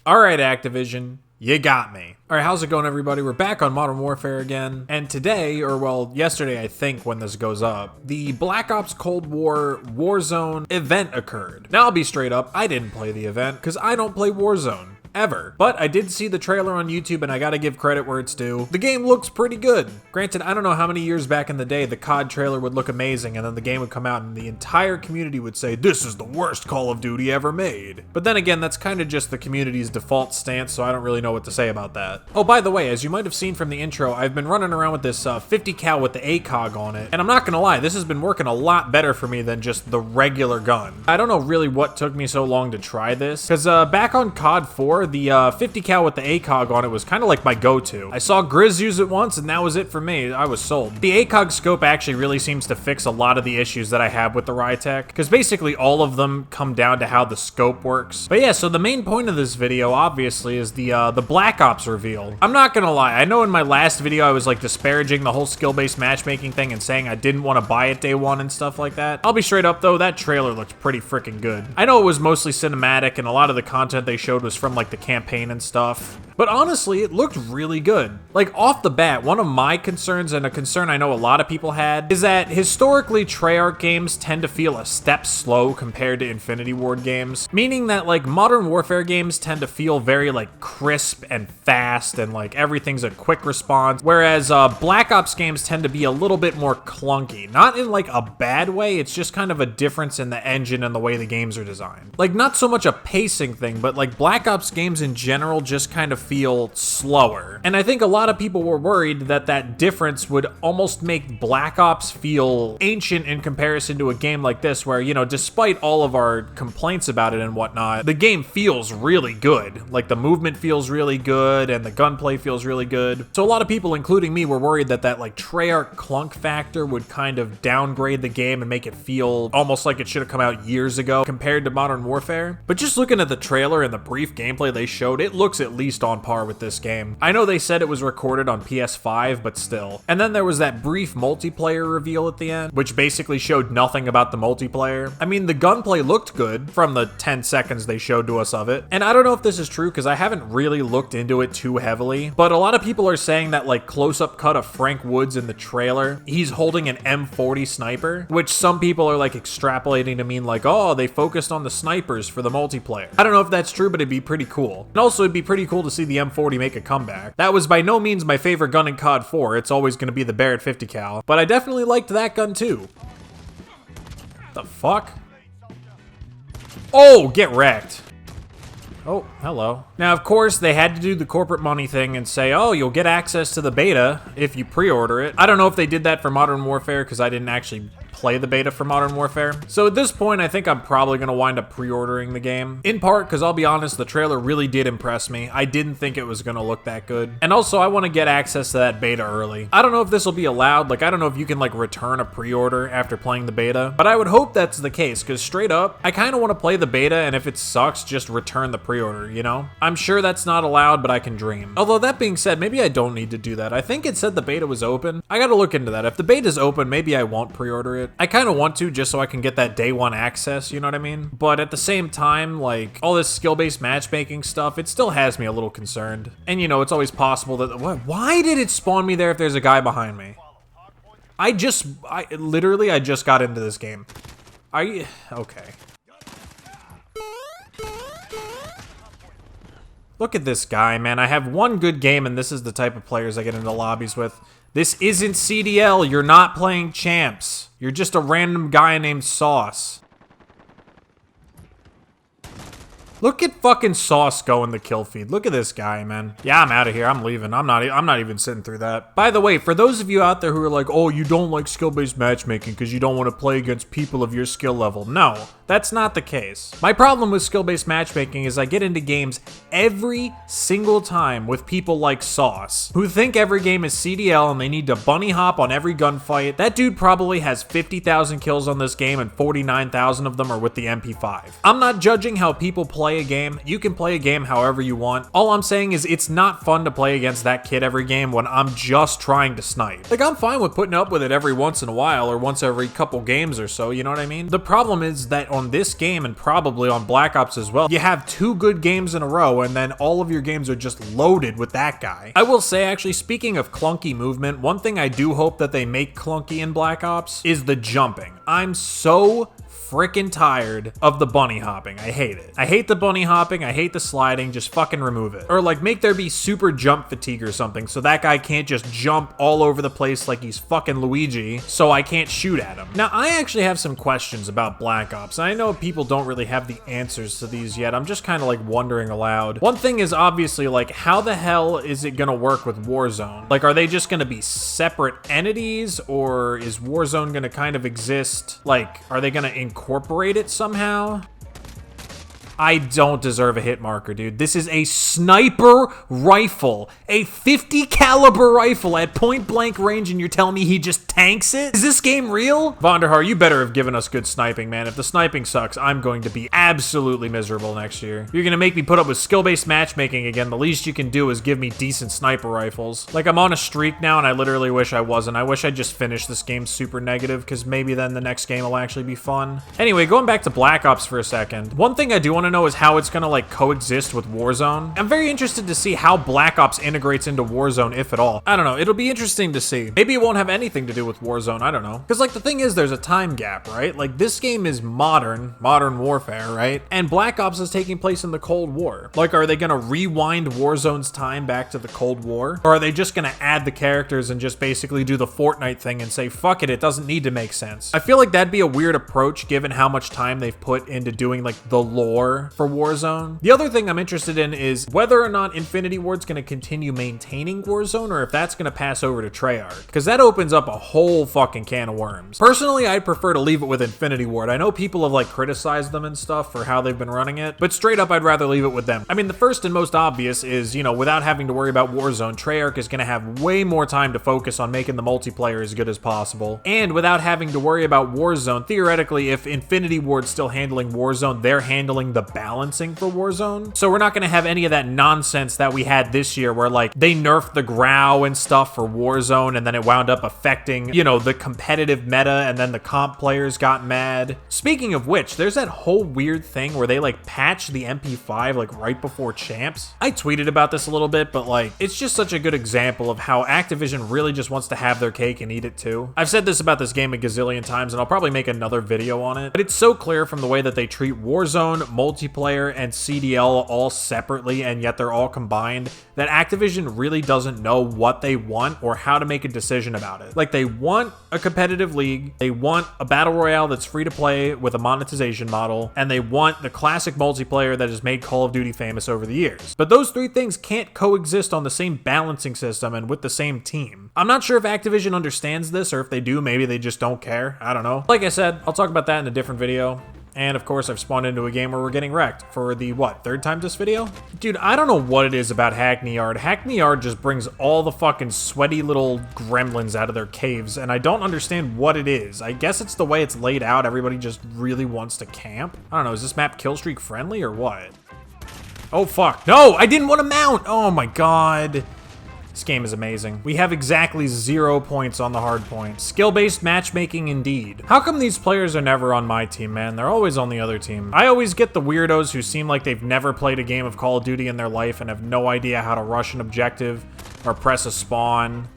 Alright, Activision, you got me. Alright, how's it going, everybody? We're back on Modern Warfare again, and today, or well, yesterday I think when this goes up, the Black Ops Cold War Warzone event occurred. Now I'll be straight up, I didn't play the event, because I don't play Warzone. Ever. But I did see the trailer on YouTube and I gotta give credit where it's due. The game looks pretty good. Granted, I don't know how many years back in the day the COD trailer would look amazing and then the game would come out and the entire community would say, this is the worst Call of Duty ever made. But then again, that's kind of just the community's default stance, so I don't really know what to say about that. Oh, by the way, as you might have seen from the intro, I've been running around with this 50 cal with the ACOG on it. And I'm not gonna lie, this has been working a lot better for me than just the regular gun. I don't know really what took me so long to try this, because back on COD 4, the 50 cal with the ACOG on it was kind of like my go-to. I saw Grizz use it once and that was it for me. I was sold. The ACOG scope actually really seems to fix a lot of the issues that I have with the Rytec, because basically all of them come down to how the scope works. But yeah, so the main point of this video obviously is the Black Ops reveal. I'm not gonna lie, I know in my last video I was like disparaging the whole skill-based matchmaking thing and saying I didn't want to buy it day one and stuff like that. I'll be straight up though, that trailer looked pretty freaking good. I know it was mostly cinematic and a lot of the content they showed was from like the campaign and stuff, but honestly, it looked really good. Like off the bat, one of my concerns, and a concern I know a lot of people had, is that historically Treyarch games tend to feel a step slow compared to Infinity Ward games, meaning that like Modern Warfare games tend to feel very like crisp and fast and like everything's a quick response, whereas Black Ops games tend to be a little bit more clunky. Not in like a bad way, it's just kind of a difference in the engine and the way the games are designed. Like not so much a pacing thing, but like Black Ops games in general just kind of feel slower. And I think a lot of people were worried that that difference would almost make Black Ops feel ancient in comparison to a game like this where, you know, despite all of our complaints about it and whatnot, the game feels really good. Like the movement feels really good and the gunplay feels really good. So a lot of people, including me, were worried that that like Treyarch clunk factor would kind of downgrade the game and make it feel almost like it should have come out years ago compared to Modern Warfare. But just looking at the trailer and the brief gameplay they showed, it looks at least on par with this game. I know they said it was recorded on PS5, but still. And then there was that brief multiplayer reveal at the end, which basically showed nothing about the multiplayer. I mean, the gunplay looked good from the 10 seconds they showed to us of it. And I don't know if this is true because I haven't really looked into it too heavily, but a lot of people are saying that like close-up cut of Frank Woods in the trailer, he's holding an M40 sniper, which some people are like extrapolating to mean like, oh, they focused on the snipers for the multiplayer. I don't know if that's true, but it'd be pretty cool. And also it'd be pretty cool to see the M40 make a comeback. That was by no means my favorite gun in COD 4. It's always going to be the Barrett 50 cal, but I definitely liked that gun too. The fuck? Oh, get wrecked. Oh, hello. Now, of course, they had to do the corporate money thing and say, oh, you'll get access to the beta if you pre-order it. I don't know if they did that for Modern Warfare because I didn't actually play the beta for Modern Warfare. So at this point, I think I'm probably going to wind up pre-ordering the game. In part because I'll be honest, the trailer really did impress me. I didn't think it was going to look that good. And also, I want to get access to that beta early. I don't know if this will be allowed. Like, I don't know if you can like return a pre-order after playing the beta, but I would hope that's the case because straight up, I kind of want to play the beta and if it sucks, just return the pre-order, you know? I'm sure that's not allowed, but I can dream. Although that being said, maybe I don't need to do that. I think it said the beta was open. I got to look into that. If the beta's open, maybe I won't pre-order it. I kind of want to just so I can get that day one access, you know what I mean? But at the same time, like all this skill-based matchmaking stuff, it still has me a little concerned. And you know, it's always possible that, why did it spawn me there if there's a guy behind me? I just got into this game. Okay. Look at this guy, man. I have one good game and this is the type of players I get into lobbies with. This isn't CDL. You're not playing champs. You're just a random guy named Sauce. Look at fucking Sauce go in the kill feed. Look at this guy, man. Yeah, I'm out of here. I'm leaving. I'm not even sitting through that. By the way, for those of you out there who are like, oh, you don't like skill-based matchmaking because you don't want to play against people of your skill level. No, that's not the case. My problem with skill-based matchmaking is I get into games every single time with people like Sauce, who think every game is CDL and they need to bunny hop on every gunfight. That dude probably has 50,000 kills on this game and 49,000 of them are with the MP5. I'm not judging how people play a game. You can play a game however you want. All I'm saying is it's not fun to play against that kid every game when I'm just trying to snipe. Like, I'm fine with putting up with it every once in a while or once every couple games or so, you know what I mean? The problem is that on this game and probably on Black Ops as well, you have 2 good games in a row and then all of your games are just loaded with that guy. I will say, actually, speaking of clunky movement, one thing I do hope that they make clunky in Black Ops is the jumping. I'm so freaking tired of the bunny hopping. I hate it. I hate the bunny hopping. I hate the sliding. Just fucking remove it. Or like make there be super jump fatigue or something so that guy can't just jump all over the place like he's fucking Luigi so I can't shoot at him. Now, I actually have some questions about Black Ops. I know people don't really have the answers to these yet. I'm just kind of like wondering aloud. One thing is obviously like, how the hell is it gonna work with Warzone? Like, are they just gonna be separate entities, or is Warzone gonna kind of exist? Like, are they gonna incorporate it somehow? I don't deserve a hit marker, dude. This is a sniper rifle, a 50 caliber rifle at point blank range, and you're telling me he just tanks it? Is this game real? Vonderhaar, you better have given us good sniping, man. If the sniping sucks, I'm going to be absolutely miserable next year. You're gonna make me put up with skill-based matchmaking again. The least you can do is give me decent sniper rifles. Like, I'm on a streak now, and I literally wish I wasn't. I wish I just finished this game super negative, because maybe then the next game will actually be fun. Anyway, going back to Black Ops for a second, one thing I do want to know is how it's gonna like coexist with Warzone. I'm very interested to see how Black Ops integrates into Warzone, if at all. I don't know, it'll be interesting to see. Maybe it won't have anything to do with Warzone, I don't know. Because like the thing is, there's a time gap, right? Like this game is modern warfare, right? And Black Ops is taking place in the Cold War. Like, are they gonna rewind Warzone's time back to the Cold War? Or are they just gonna add the characters and just basically do the Fortnite thing and say, fuck it, it doesn't need to make sense? I feel like that'd be a weird approach given how much time they've put into doing like the lore for Warzone. The other thing I'm interested in is whether or not Infinity Ward's going to continue maintaining Warzone, or if that's going to pass over to Treyarch, because that opens up a whole fucking can of worms. Personally, I'd prefer to leave it with Infinity Ward. I know people have like criticized them and stuff for how they've been running it, but straight up, I'd rather leave it with them. I mean, the first and most obvious is, you know, without having to worry about Warzone, Treyarch is going to have way more time to focus on making the multiplayer as good as possible. And without having to worry about Warzone, theoretically, if Infinity Ward's still handling Warzone, they're handling the balance for Warzone. So we're not going to have any of that nonsense that we had this year where like they nerfed the Grau and stuff for Warzone and then it wound up affecting, you know, the competitive meta, and then the comp players got mad. Speaking of which, there's that whole weird thing where they like patched the MP5 like right before Champs. I tweeted about this a little bit, but like it's just such a good example of how Activision really just wants to have their cake and eat it too. I've said this about this game a gazillion times and I'll probably make another video on it, but it's so clear from the way that they treat Warzone, multiplayer, and CDL all separately, and yet they're all combined, that Activision really doesn't know what they want or how to make a decision about it. Like, they want a competitive league, they want a battle royale that's free to play with a monetization model, and they want the classic multiplayer that has made Call of Duty famous over the years. But those three things can't coexist on the same balancing system and with the same team. I'm not sure if Activision understands this, or if they do, maybe they just don't care. I don't know. Like I said, I'll talk about that in a different video. And of course, I've spawned into a game where we're getting wrecked for the, what, 3rd time this video? Dude, I don't know what it is about Hackney Yard. Hackney Yard just brings all the fucking sweaty little gremlins out of their caves, and I don't understand what it is. I guess it's the way it's laid out. Everybody just really wants to camp. I don't know, is this map killstreak friendly or what? Oh, fuck. No, I didn't want to mount! Oh my god. This game is amazing. We have exactly 0 points on the hard point. Skill-based matchmaking indeed. How come these players are never on my team, man? They're always on the other team. I always get the weirdos who seem like they've never played a game of Call of Duty in their life and have no idea how to rush an objective or press a spawn.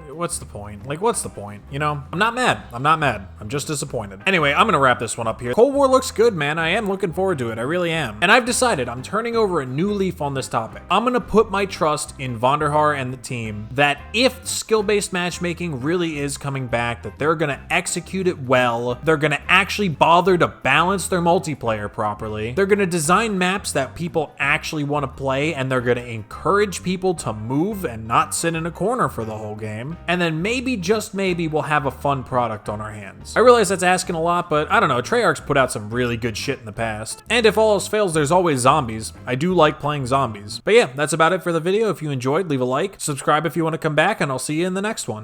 What's the point? Like, what's the point? You know? I'm not mad. I'm not mad. I'm just disappointed. Anyway, I'm gonna wrap this one up here. Cold War looks good, man. I am looking forward to it. I really am. And I've decided I'm turning over a new leaf on this topic. I'm gonna put my trust in Vonderhaar and the team that if skill-based matchmaking really is coming back, that they're gonna execute it well. They're gonna actually bother to balance their multiplayer properly. They're gonna design maps that people actually want to play, and they're gonna encourage people to move and not sit in a corner for the whole game. And then maybe, just maybe, we'll have a fun product on our hands. I realize that's asking a lot, but I don't know, Treyarch's put out some really good shit in the past. And if all else fails, there's always zombies. I do like playing zombies. But yeah, that's about it for the video. If you enjoyed, leave a like, subscribe if you want to come back, and I'll see you in the next one.